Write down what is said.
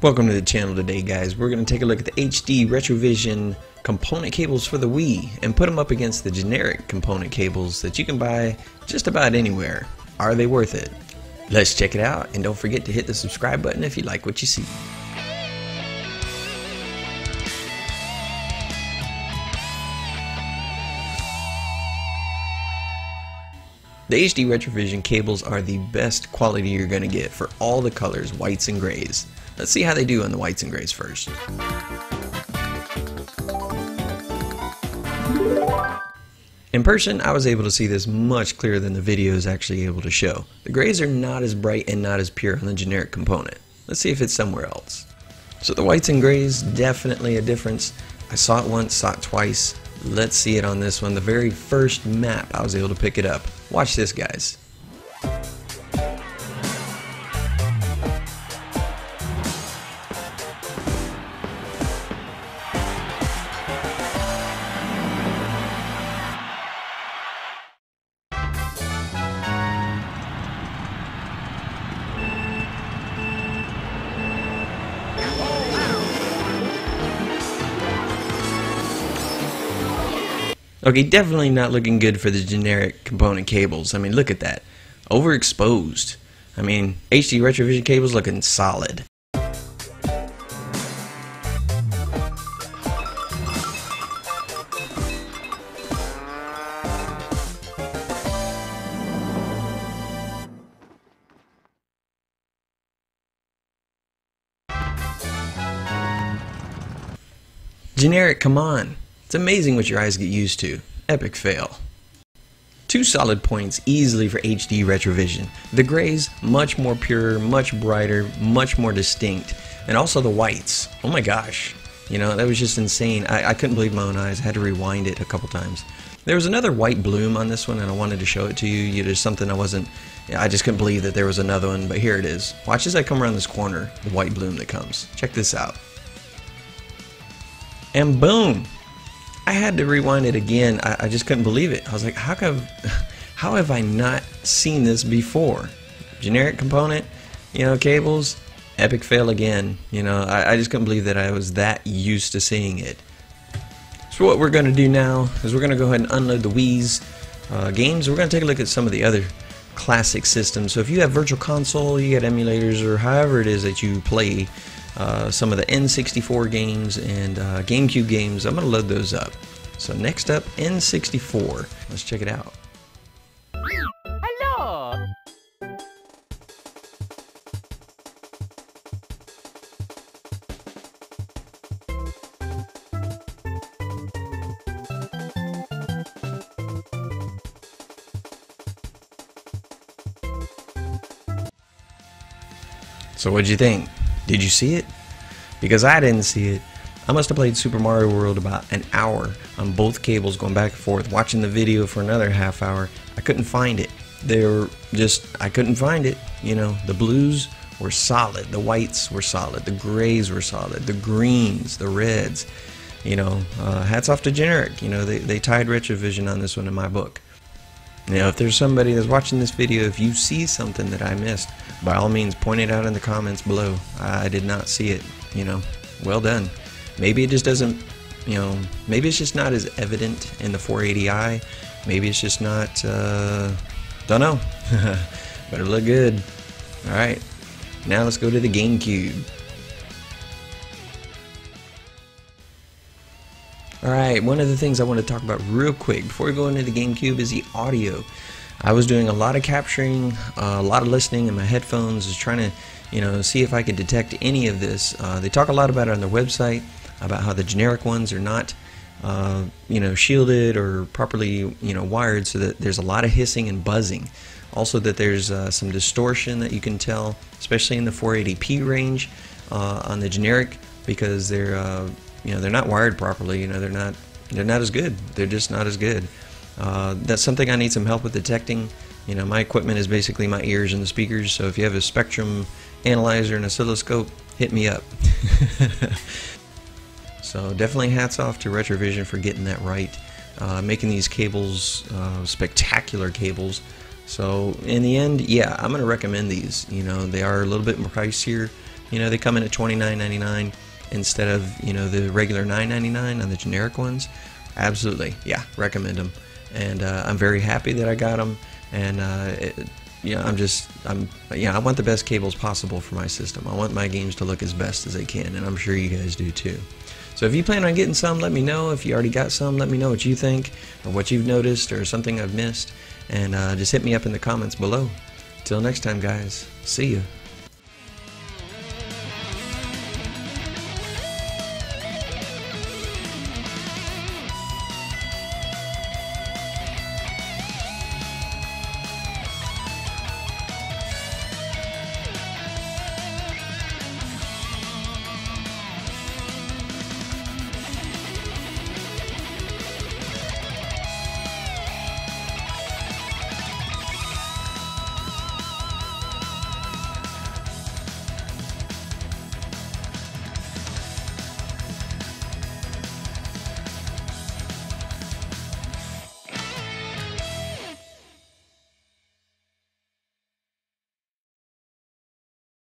Welcome to the channel today, guys. We're going to take a look at the HD Retrovision component cables for the Wii and put them up against the generic component cables that you can buy just about anywhere. Are they worth it? Let's check it out, and don't forget to hit the subscribe button if you like what you see. The HD Retrovision cables are the best quality you're going to get for all the colors, whites and grays. Let's see how they do on the whites and grays first. In person, I was able to see this much clearer than the video is actually able to show. The grays are not as bright and not as pure on the generic component. Let's see if it's somewhere else. So the whites and grays, definitely a difference. I saw it once, saw it twice. Let's see it on this one. The very first map I was able to pick it up. Watch this, guys. Okay, definitely not looking good for the generic component cables. I mean, look at that. Overexposed. I mean, HD Retrovision cables looking solid. Generic, come on. It's amazing what your eyes get used to. Epic fail. 2 solid points easily for HD Retrovision. The grays, much more pure, much brighter, much more distinct. And also the whites. Oh my gosh. You know, that was just insane. I couldn't believe my own eyes. I had to rewind it a couple times. There was another white bloom on this one, and I wanted to show it to you. There's something I just couldn't believe that there was another one, but here it is. Watch as I come around this corner, the white bloom that comes. Check this out. And boom! I had to rewind it again. I just couldn't believe it. I was like, how have I not seen this before? Generic component, you know, cables, epic fail again. You know, I just couldn't believe that I was that used to seeing it. So what we're going to do now is we're going to go ahead and unload the Wii's games. We're going to take a look at some of the other classic systems. So if you have Virtual Console, you got emulators, or however it is that you play some of the N64 games and GameCube games, I'm going to load those up. So next up, N64. Let's check it out. Hello! So what'd you think? Did you see it? Because I didn't see it. I must have played Super Mario World about an hour on both cables, going back and forth, watching the video for another half hour. I couldn't find it. I couldn't find it. You know, the blues were solid, the whites were solid, the grays were solid, the greens, the reds. You know, hats off to generic. You know, they tied Retrovision on this one in my book. You know, if there's somebody that's watching this video, if you see something that I missed, by all means point it out in the comments below. I did not see it, you know. Well done. Maybe it just doesn't, you know, maybe it's just not as evident in the 480i. Maybe it's just not, don't know. Better look good. Alright, now let's go to the GameCube. Alright, one of the things I want to talk about real quick before we go into the GameCube is the audio. I was doing a lot of capturing, a lot of listening in my headphones, just trying to, you know, see if I could detect any of this. They talk a lot about it on their website, about how the generic ones are not, you know, shielded or properly, you know, wired, so that there's a lot of hissing and buzzing. Also that there's some distortion that you can tell, especially in the 480p range on the generic, because they're, you know, they're not wired properly. You know, they're not as good. They're just not as good. That's something I need some help with detecting. You know, my equipment is basically my ears and the speakers, so if you have a spectrum analyzer and oscilloscope, hit me up. So definitely hats off to Retrovision for getting that right, making these cables spectacular cables. So in the end, yeah, I'm going to recommend these. You know, they are a little bit more pricier You know, they come in at $29.99 instead of, you know, the regular $9.99 on the generic ones. Absolutely, yeah, recommend them. And I'm very happy that I got them. And you know, I want the best cables possible for my system. I want my games to look as best as they can, and I'm sure you guys do too. So if you plan on getting some, let me know. If you already got some, let me know what you think, or what you've noticed, or something I've missed. And just hit me up in the comments below. Till next time, guys. See ya.